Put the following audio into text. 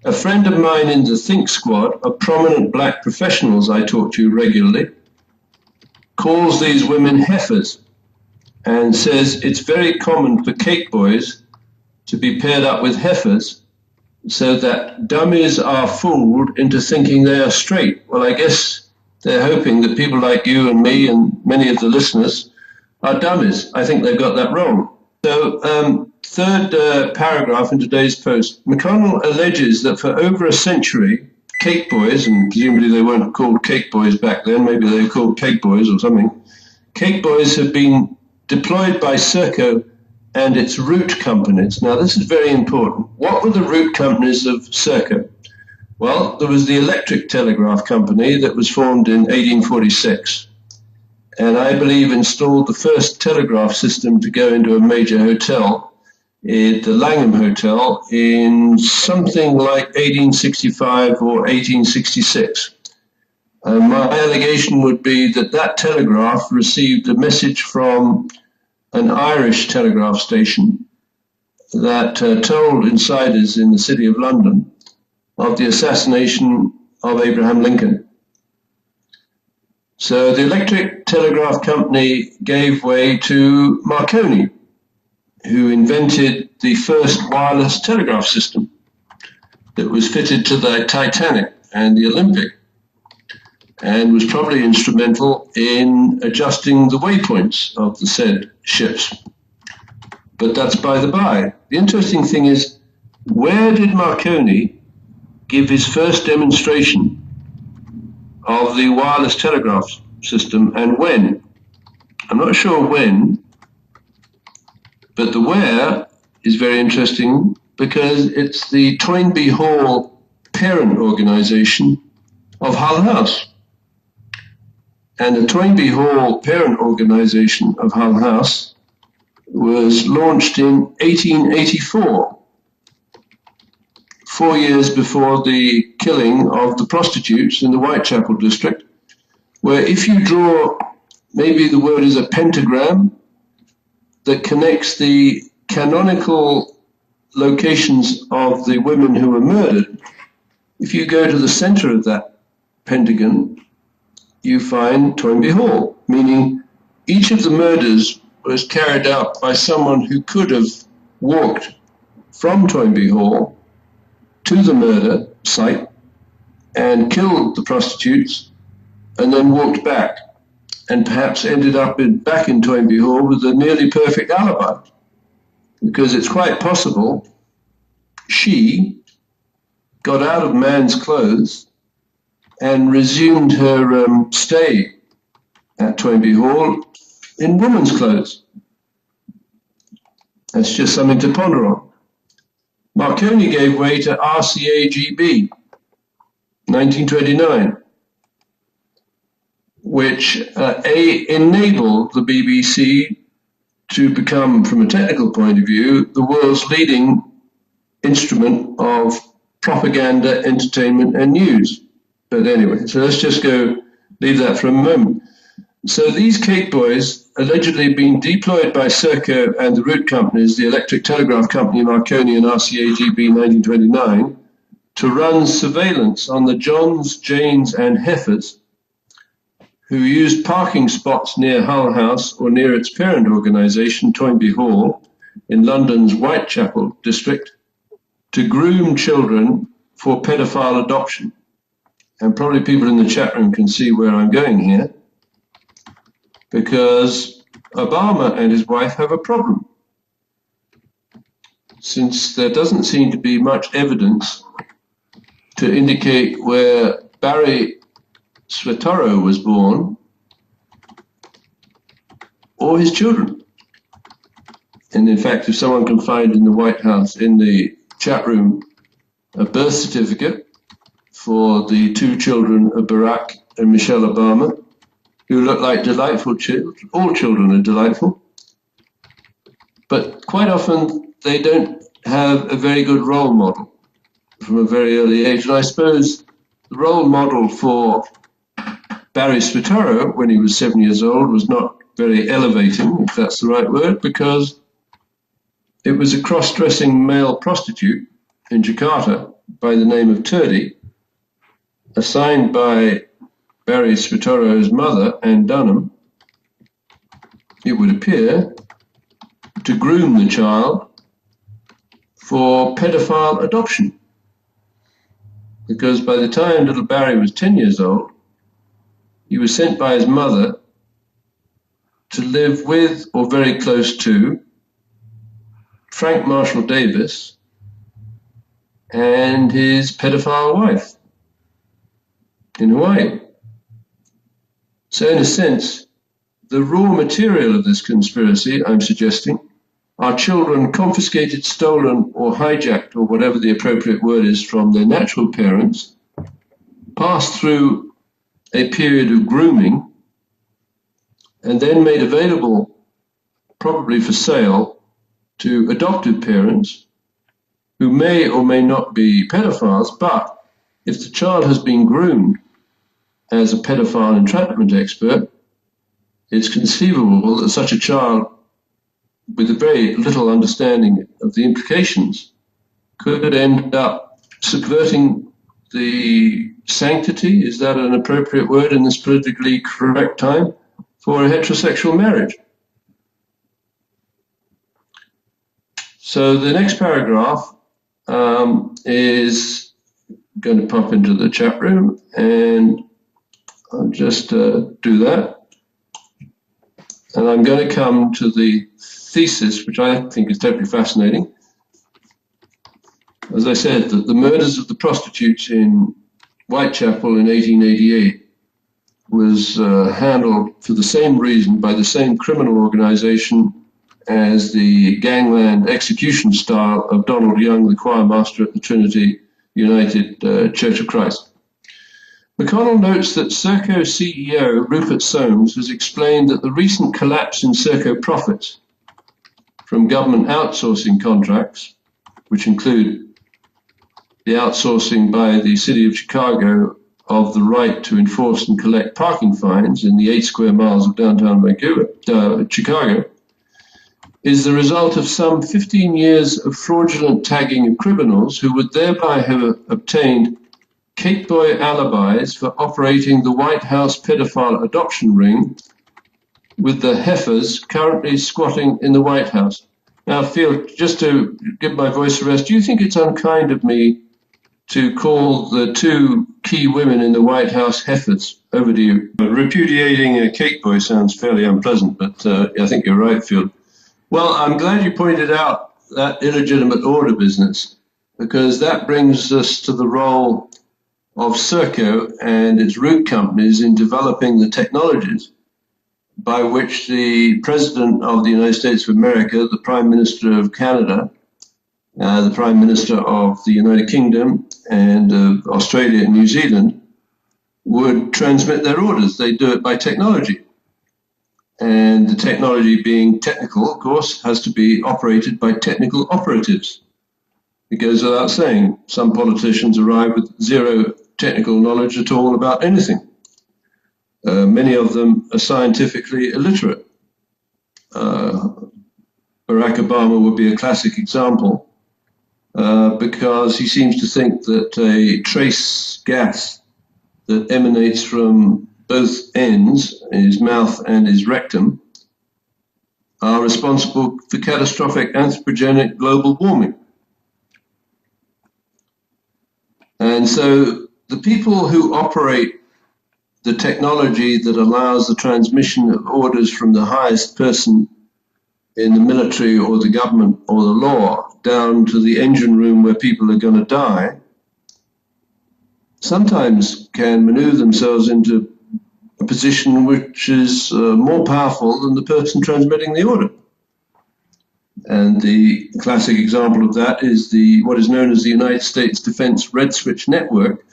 A friend of mine in the Think Squad, a prominent black professionals I talk to regularly, calls these women heifers and says it's very common for cake boys to be paired up with heifers so that dummies are fooled into thinking they are straight. Well, I guess they're hoping that people like you and me and many of the listeners are dummies. I think they've got that wrong. So, third paragraph in today's post, McConnell alleges that for over a century, cake boys, and presumably they weren't called cake boys back then, maybe they were called cake boys or something, cake boys have been deployed by Serco and its route companies. Now, this is very important. What were the route companies of Serco? Well, there was the Electric Telegraph Company that was formed in 1846, and I believe installed the first telegraph system to go into a major hotel, the Langham Hotel, in something like 1865 or 1866. My allegation would be that that telegraph received a message from an Irish telegraph station that told insiders in the City of London of the assassination of Abraham Lincoln. So the Electric Telegraph Company gave way to Marconi, who invented the first wireless telegraph system that was fitted to the Titanic and the Olympic, and was probably instrumental in adjusting the waypoints of the said ships. But that's by the by. The interesting thing is, where did Marconi give his first demonstration of the wireless telegraph system, and when? I'm not sure when, but the where is very interesting because it's the Toynbee Hall parent organization of Hull House. And the Toynbee Hall parent organization of Hull House was launched in 1884, 4 years before the killing of the prostitutes in the Whitechapel district, where if you draw, maybe the word is a pentagram, that connects the canonical locations of the women who were murdered, if you go to the center of that pentagon, you find Toynbee Hall, meaning each of the murders was carried out by someone who could have walked from Toynbee Hall to the murder site and killed the prostitutes and then walked back and perhaps ended up back in Toynbee Hall with a nearly perfect alibi, because it's quite possible she got out of man's clothes and resumed her stay at Toynbee Hall in woman's clothes. That's just something to ponder on. Marconi gave way to RCAGB, 1929, which enabled the BBC to become, from a technical point of view, the world's leading instrument of propaganda, entertainment, and news. But anyway, so let's just leave that for a moment. So these cake boys allegedly being deployed by Serco and the route companies, the Electric Telegraph Company, Marconi, and RCAGB 1929, to run surveillance on the Johns, Janes, and Heifers who used parking spots near Hull House or near its parent organisation, Toynbee Hall, in London's Whitechapel district, to groom children for pedophile adoption. And probably people in the chat room can see where I'm going here, because Obama and his wife have a problem. Since there doesn't seem to be much evidence to indicate where Barry Svetaro was born, or his children. And in fact, if someone can find in the White House, in the chat room, a birth certificate for the two children of Barack and Michelle Obama, who look like delightful children. All children are delightful. But quite often, they don't have a very good role model from a very early age. And I suppose the role model for Barry Svetaro, when he was 7 years old, was not very elevating, if that's the right word, because it was a cross-dressing male prostitute in Jakarta by the name of Turdi, assigned by Barry Spitoro's mother, Ann Dunham, it would appear, to groom the child for pedophile adoption. Because by the time little Barry was 10 years old, he was sent by his mother to live with or very close to Frank Marshall Davis and his pedophile wife in Hawaii. So in a sense, the raw material of this conspiracy, I'm suggesting, are children confiscated, stolen, or hijacked, or whatever the appropriate word is, from their natural parents, passed through a period of grooming, and then made available, probably for sale, to adoptive parents who may or may not be pedophiles, but if the child has been groomed as a pedophile entrapment expert, it's conceivable that such a child, with a very little understanding of the implications, could end up subverting the sanctity, is that an appropriate word in this politically correct time, for a heterosexual marriage. So the next paragraph is going to pop into the chat room, and I'll just do that. And I'm going to come to the thesis, which I think is totally fascinating. As I said, that the murders of the prostitutes in Whitechapel in 1888 was handled for the same reason by the same criminal organization as the gangland execution style of Donald Young, the choir master at the Trinity United Church of Christ. McConnell notes that Serco CEO Rupert Soames has explained that the recent collapse in Serco profits from government outsourcing contracts, which include the outsourcing by the City of Chicago of the right to enforce and collect parking fines in the 8 square miles of downtown Chicago, is the result of some 15 years of fraudulent tagging of criminals who would thereby have obtained Cape Boy alibis for operating the White House pedophile adoption ring with the heifers currently squatting in the White House. Now, Phil, just to give my voice a rest, do you think it's unkind of me to call the two key women in the White House heifers? Over to you. Repudiating a Cape Boy sounds fairly unpleasant, but I think you're right, Phil. Well, I'm glad you pointed out that illegitimate order business, because that brings us to the role of Serco and its root companies in developing the technologies by which the President of the United States of America, the Prime Minister of Canada, the Prime Minister of the United Kingdom and of Australia and New Zealand would transmit their orders. They do it by technology. And the technology, being technical, of course, has to be operated by technical operatives. It goes without saying, some politicians arrive with zero technical knowledge at all about anything. Many of them are scientifically illiterate. Barack Obama would be a classic example because he seems to think that a trace gas that emanates from both ends, his mouth and his rectum, are responsible for catastrophic anthropogenic global warming. And so the people who operate the technology that allows the transmission of orders from the highest person in the military or the government or the law down to the engine room where people are going to die, sometimes can maneuver themselves into a position which is more powerful than the person transmitting the order. And the classic example of that is what is known as the United States Defense Red Switch Network,